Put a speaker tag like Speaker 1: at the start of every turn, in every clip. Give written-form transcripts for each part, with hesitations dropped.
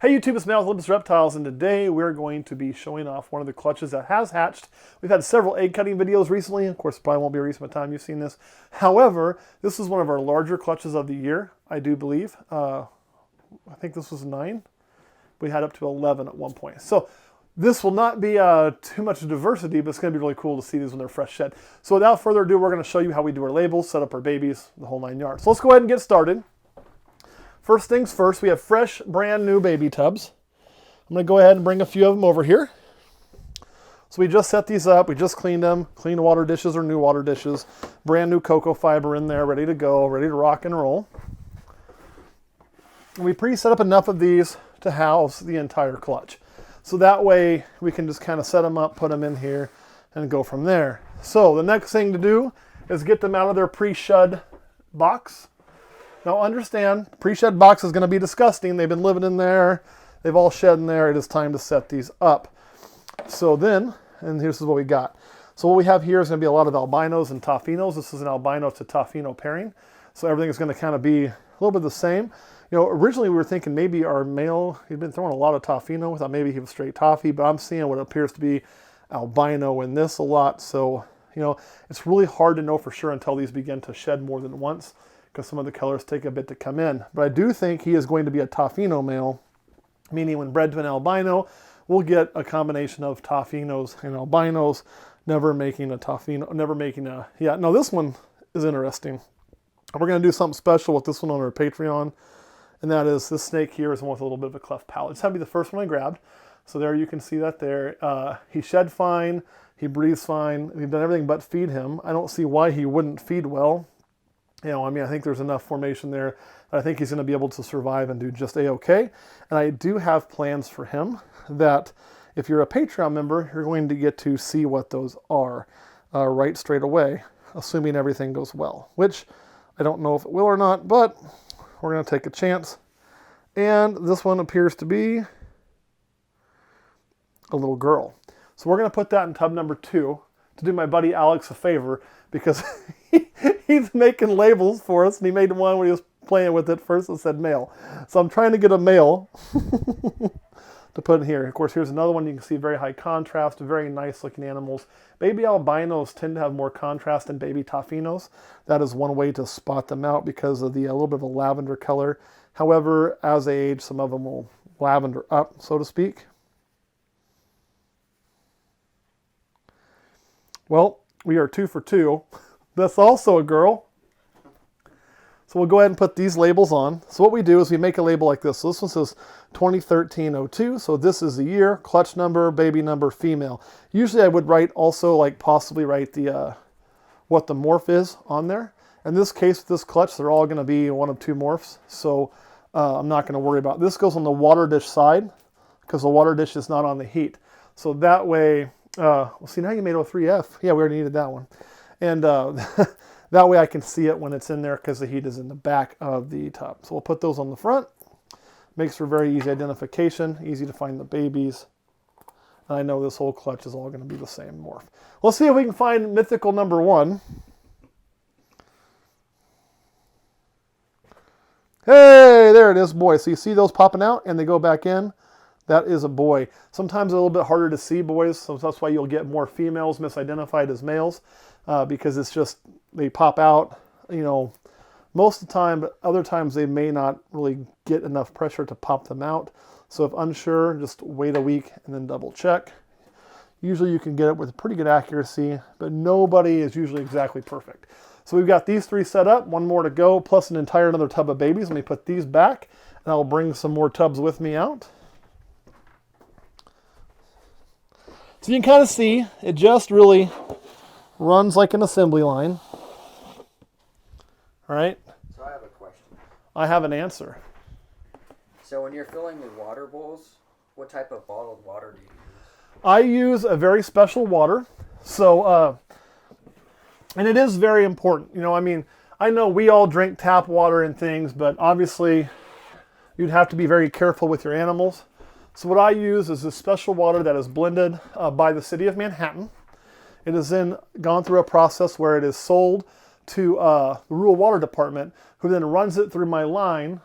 Speaker 1: Hey YouTube, it's Mal with Olympus Reptiles, and today we're going to be showing off one of the clutches that has hatched. We've had several egg cutting videos recently. Of course, it probably won't be recent by the time you've seen this. However, this is one of our larger clutches of the year, I do believe. I think this was 9. We had up to 11 at one point. So this will not be too much diversity, but it's going to be really cool to see these when they're fresh shed. So without further ado, we're going to show you how we do our labels, set up our babies, the whole 9 yards. So let's go ahead and get started. First things first, we have fresh, brand new baby tubs. I'm going to go ahead and bring a few of them over here. So we just set these up. We just cleaned them. Clean water dishes or new water dishes. Brand new cocoa fiber in there, ready to go, ready to rock and roll. And we pre-set up enough of these to house the entire clutch. So that way we can just kind of set them up, put them in here, and go from there. So the next thing to do is get them out of their pre-shed box. Now understand, pre-shed box is going to be disgusting. They've been living in there. They've all shed in there. It is time to set these up. So then, and here's what we got. So what we have here is going to be a lot of albinos and toffinos. This is an albino to toffino pairing. So everything is going to kind of be a little bit the same. You know, originally we were thinking maybe our male, he'd been throwing a lot of toffino. We thought maybe he was straight toffee, but I'm seeing what appears to be albino in this a lot. So, you know, it's really hard to know for sure until these begin to shed more than once, because some of the colors take a bit to come in. But I do think he is going to be a toffino male, meaning when bred to an albino, we'll get a combination of toffinos and albinos, never making a toffino, never making a, yeah, no, this one is interesting. We're going to do something special with this one on our Patreon, and that is this snake here is one with a little bit of a cleft palate. This had to be the first one I grabbed. So there you can see that there. He shed fine, he breathes fine, we've done everything but feed him. I don't see why he wouldn't feed well. You know, I mean, I think there's enough formation there that I think he's going to be able to survive and do just a-okay. And I do have plans for him that if you're a Patreon member, you're going to get to see what those are right straight away, assuming everything goes well, which I don't know if it will or not, but we're going to take a chance. And this one appears to be a little girl. So we're going to put that in tub number 2 to do my buddy Alex a favor, because he's making labels for us, and he made one where he was playing with it first and said male. So I'm trying to get a male to put in here. Of course, here's another one. You can see very high contrast, very nice looking animals. Baby albinos tend to have more contrast than baby toffinos. That is one way to spot them out because of the a little bit of a lavender color. However, as they age, some of them will lavender up, so to speak. Well, we are 2 for 2. That's also a girl. So we'll go ahead and put these labels on. So what we do is we make a label like this. So this one says 2013-02. So this is the year, clutch number, baby number, female. Usually I would write also, like possibly write the what the morph is on there. In this case, with this clutch, they're all going to be one of 2 morphs. So I'm not going to worry about it. This goes on the water dish side because the water dish is not on the heat. So that way, well, see, now you made O3F. Yeah, we already needed that one. And that way I can see it when it's in there because the heat is in the back of the tub. So we'll put those on the front. Makes for very easy identification, easy to find the babies. And I know this whole clutch is all going to be the same morph. Let's see if we can find mythical number 1. Hey, there it is, boy. So you see those popping out and they go back in? That is a boy. Sometimes a little bit harder to see boys, so that's why you'll get more females misidentified as males, because it's just, they pop out, you know, most of the time, but other times they may not really get enough pressure to pop them out. So if unsure, just wait a week and then double check. Usually you can get it with pretty good accuracy, but nobody is usually exactly perfect. So we've got these 3 set up, 1 more to go, plus an entire another tub of babies. Let me put these back, and I'll bring some more tubs with me out. So you can kind of see, it just really runs like an assembly line. All right?
Speaker 2: So I have a question.
Speaker 1: I have an answer.
Speaker 2: So when you're filling the water bowls, what type of bottled water do you use?
Speaker 1: I use a very special water. So, and it is very important. You know, I mean, I know we all drink tap water and things, but obviously you'd have to be very careful with your animals. So what I use is this special water that is blended by the city of Manhattan. It is then gone through a process where it is sold to the rural water department, who then runs it through my line,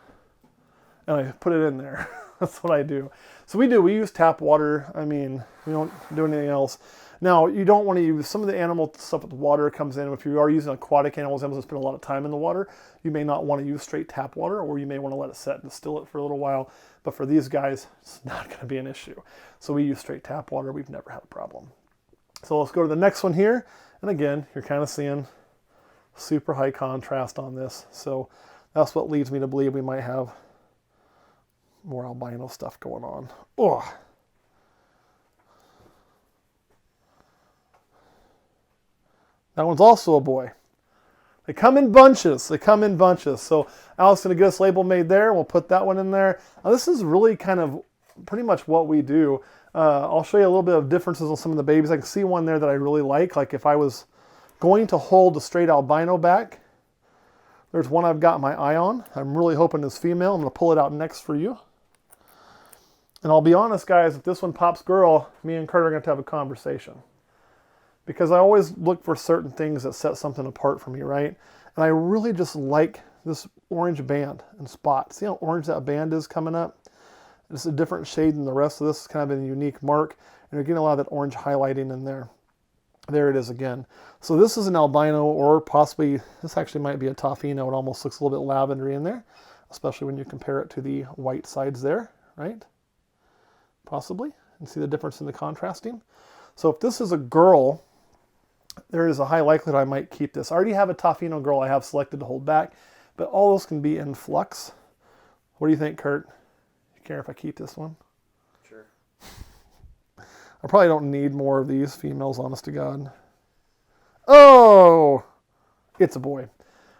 Speaker 1: and I put it in there. That's what I do. So we use tap water. I mean, we don't do anything else. Now, you don't want to use some of the animal stuff with water comes in. If you are using aquatic animals that spend a lot of time in the water, you may not want to use straight tap water, or you may want to let it set and distill it for a little while. But for these guys, it's not going to be an issue. So we use straight tap water. We've never had a problem. So let's go to the next one here. And again, you're kind of seeing super high contrast on this. So that's what leads me to believe we might have more albino stuff going on. Oh. That one's also a boy. They come in bunches. They come in bunches. So Al's going to get us a label made there. We'll put that one in there. Now, this is really kind of pretty much what we do. I'll show you a little bit of differences on some of the babies. I can see one there that I really like if I was going to hold a straight albino back, there's one I've got my eye on. I'm really hoping it's female. I'm going to pull it out next for you. And I'll be honest, guys, if this one pops girl, me and Kurt are going to have a conversation. Because I always look for certain things that set something apart for me, right? And I really just like this orange band and spot. See how orange that band is coming up? It's a different shade than the rest of this. It's kind of a unique mark. And you're getting a lot of that orange highlighting in there. There it is again. So this is an albino, or possibly, this actually might be a toffino. It almost looks a little bit lavendery in there, especially when you compare it to the white sides there, right? Possibly. And see the difference in the contrasting? So if this is a girl, there is a high likelihood I might keep this. I already have a toffino girl I have selected to hold back, but all those can be in flux. What do you think, Kurt? You care if I keep this one?
Speaker 2: Sure.
Speaker 1: I probably don't need more of these females, honest to God. Oh! It's a boy.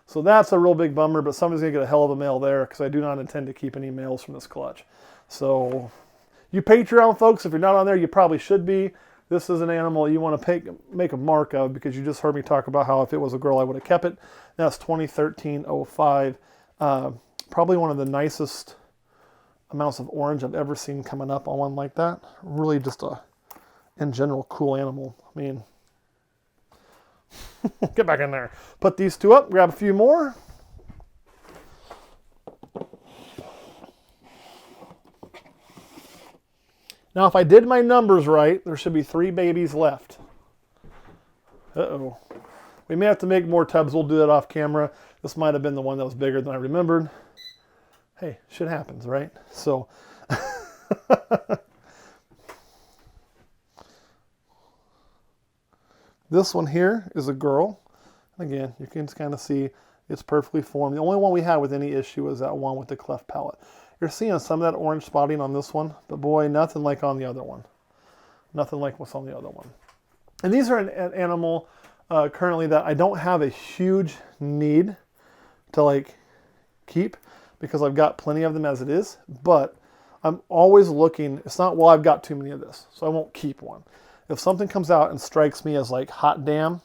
Speaker 1: So that's a real big bummer, but somebody's going to get a hell of a male there because I do not intend to keep any males from this clutch. So you Patreon folks, if you're not on there, you probably should be. This is an animal you want to make a mark of because you just heard me talk about how if it was a girl, I would have kept it. That's 2013-05. Probably one of the nicest amounts of orange I've ever seen coming up on one like that. Really just a, in general, cool animal. I mean, get back in there. Put these two up, grab a few more. Now, if I did my numbers right, there should be 3 babies left. Uh-oh. We may have to make more tubs. We'll do that off camera. This might have been the one that was bigger than I remembered. Hey, shit happens, right? So, this one here is a girl. Again, you can kind of see it's perfectly formed. The only one we had with any issue is that one with the cleft palate. You're seeing some of that orange spotting on this one, but boy, nothing like on the other one. Nothing like what's on the other one. And these are an animal currently that I don't have a huge need to like keep because I've got plenty of them as it is, but I'm always looking. It's not, well, I've got too many of this, so I won't keep one. If something comes out and strikes me as like hot damn,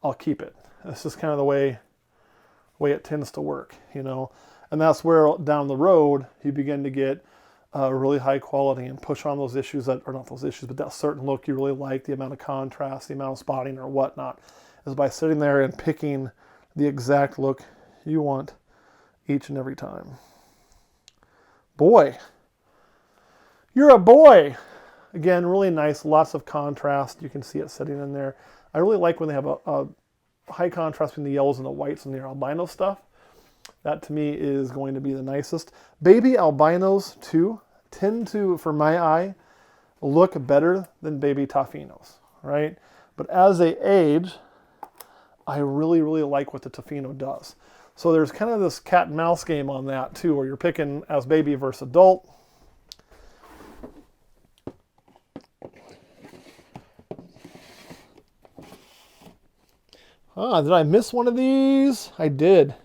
Speaker 1: I'll keep it. It's just kind of the way it tends to work, you know. And that's where down the road you begin to get really high quality and push on those issues that are not those issues, but that certain look you really like, the amount of contrast, the amount of spotting or whatnot, is by sitting there and picking the exact look you want each and every time. Boy, you're a boy. Again, really nice, lots of contrast. You can see it sitting in there. I really like when they have a high contrast between the yellows and the whites and the albino stuff. That to me is going to be the nicest. Baby albinos too tend to, for my eye, look better than baby toffinos, right? But as they age, I really, really like what the toffino does. So there's kind of this cat and mouse game on that too, where you're picking as baby versus adult. Ah, did I miss one of these? I did.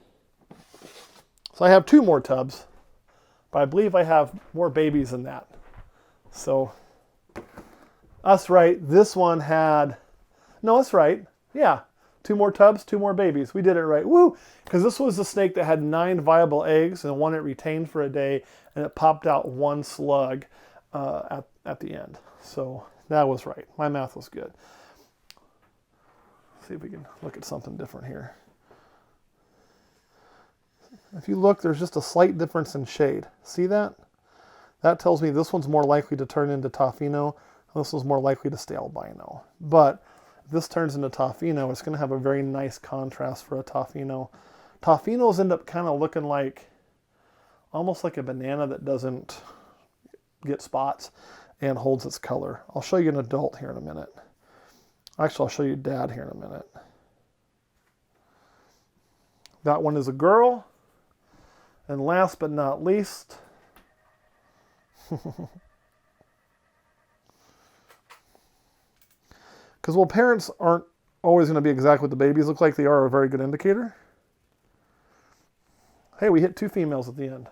Speaker 1: So I have 2 more tubs, but I believe I have more babies than that. So that's right. This one had, no, that's right. Yeah, 2 more tubs, 2 more babies. We did it right. Woo! Because this was the snake that had 9 viable eggs and one it retained for a day, and it popped out 1 slug at the end. So that was right. My math was good. Let's see if we can look at something different here. If you look, there's just a slight difference in shade. See that? That tells me this one's more likely to turn into toffino. This one's more likely to stay albino. But if this turns into toffino, it's going to have a very nice contrast for a toffino. Toffinos end up kind of looking like, almost like a banana that doesn't get spots and holds its color. I'll show you an adult here in a minute. Actually, I'll show you dad here in a minute. That one is a girl. And last but not least, because while parents aren't always going to be exactly what the babies look like, they are a very good indicator. Hey, we hit 2 females at the end.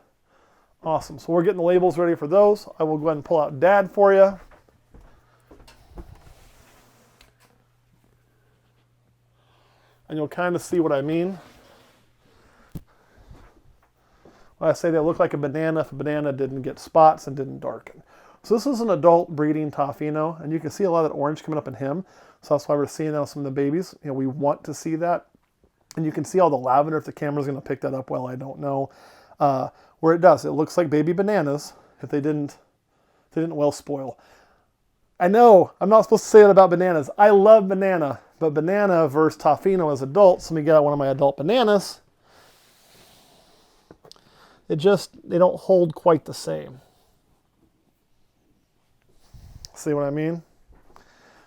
Speaker 1: Awesome. So we're getting the labels ready for those. I will go ahead and pull out dad for you. And you'll kind of see what I mean. When I say they look like a banana, if a banana didn't get spots and didn't darken. So this is an adult breeding toffino, and you can see a lot of that orange coming up in him. So that's why we're seeing that on some of the babies. You know, we want to see that. And you can see all the lavender. If the camera's going to pick that up well, I don't know. Where it does, it looks like baby bananas if they didn't well spoil. I know I'm not supposed to say that about bananas. I love banana, but banana versus toffino as adults. Let me get out one of my adult bananas. They don't hold quite the same. See what I mean?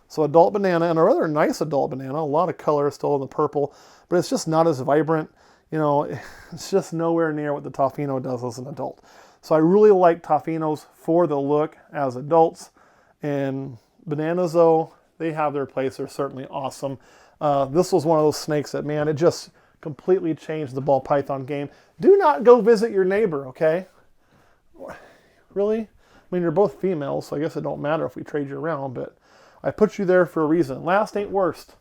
Speaker 1: So adult banana, and a rather nice adult banana, a lot of color still in the purple, but it's just not as vibrant. You know, it's just nowhere near what the toffino does as an adult. So I really like toffinos for the look as adults. And bananas, though, they have their place. They're certainly awesome. This was one of those snakes that, man, it just completely changed the ball python game. Do not go visit your neighbor, okay? Really? I mean, you're both females, so I guess it don't matter if we trade you around, but I put you there for a reason. Last ain't worst.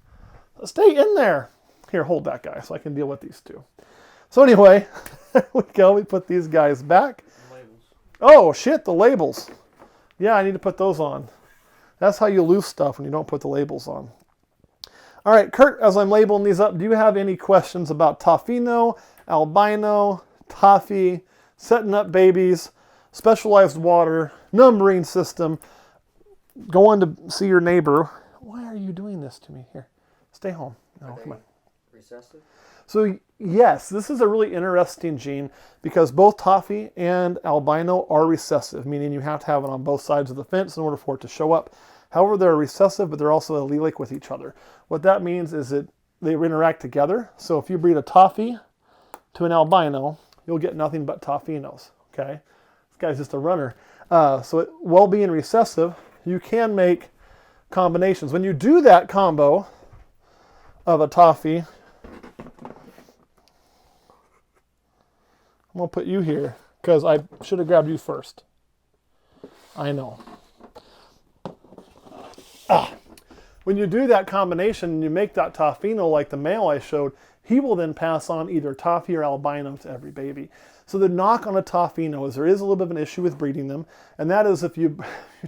Speaker 1: Stay in there. Here, hold that guy so I can deal with these 2. So anyway, there we go. We put these guys back.
Speaker 2: Labels.
Speaker 1: Oh, shit, the labels. Yeah, I need to put those on. That's how you lose stuff when you don't put the labels on. All right, Kurt, as I'm labeling these up, do you have any questions about toffino, albino, toffee, setting up babies, specialized water, numbering system, going to see your neighbor? Why are you doing this to me? Here, stay home. No, come on.
Speaker 2: Recessive?
Speaker 1: So yes, this is a really interesting gene because both toffee and albino are recessive, meaning you have to have it on both sides of the fence in order for it to show up. However, they're recessive, but they're also allelic with each other. What that means is that they interact together. So if you breed a toffee to an albino, you'll get nothing but toffinos, okay? This guy's just a runner. While being recessive, you can make combinations. When you do that combo of a toffee, I'm going to put you here because I should have grabbed you first. I know. When you do that combination and you make that toffino like the male I showed, he will then pass on either toffee or albino to every baby. So the knock on a toffino is there is a little bit of an issue with breeding them, and that is if you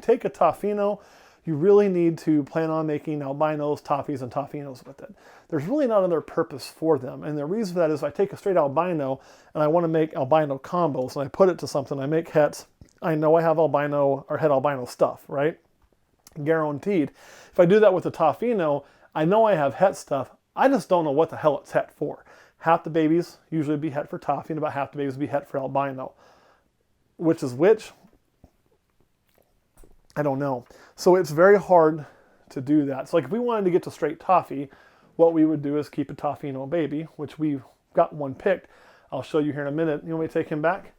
Speaker 1: take a toffino, you really need to plan on making albinos, toffies, and toffinos with it. There's really not another purpose for them, and the reason for that is if I take a straight albino and I want to make albino combos and I put it to something, I make hets, I know I have albino or het albino stuff, right? Guaranteed. If I do that with a toffino, I know I have het stuff. I just don't know what the hell it's het for. Half the babies usually be het for toffee and about half the babies be het for albino. Which is which? I don't know. So it's very hard to do that. So like if we wanted to get to straight toffee, what we would do is keep a toffino baby, which we've got one picked. I'll show you here in a minute. You want me to take him back?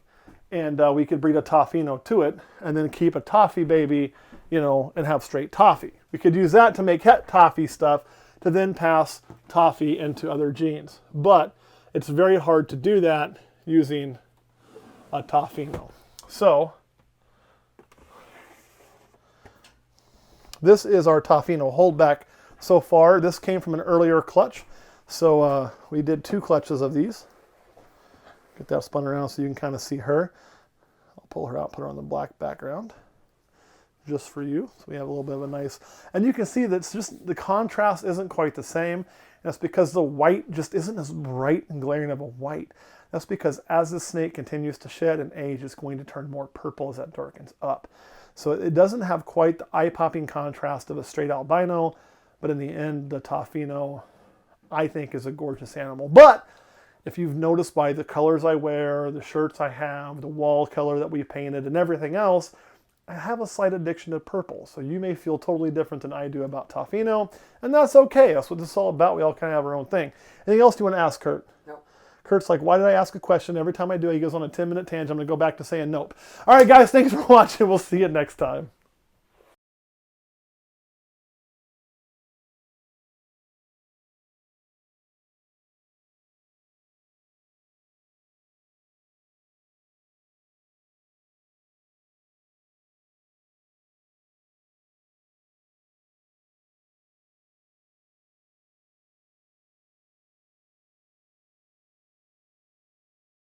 Speaker 1: And we could breed a toffino to it and then keep a toffee baby, you know, and have straight toffee. We could use that to make het toffee stuff to then pass toffee into other genes. But it's very hard to do that using a toffino. So this is our toffino holdback so far. This came from an earlier clutch. So we did 2 clutches of these. Get that spun around so you can kind of see her. I'll pull her out, put her on the black background just for you. So we have a little bit of a nice, and you can see that it's just the contrast isn't quite the same. That's because the white just isn't as bright and glaring of a white. That's because as the snake continues to shed and age, it's going to turn more purple as that darkens up. So it doesn't have quite the eye-popping contrast of a straight albino, but in the end, the toffino, I think, is a gorgeous animal. But if you've noticed by the colors I wear, the shirts I have, the wall color that we painted, and everything else, I have a slight addiction to purple. So you may feel totally different than I do about toffino, and that's okay. That's what this is all about. We all kind of have our own thing. Anything else you want to ask, Kurt?
Speaker 2: No.
Speaker 1: Kurt's like, why did I ask a question? Every time I do it, he goes on a 10-minute tangent. I'm going to go back to saying nope. All right, guys, thanks for watching. We'll see you next time.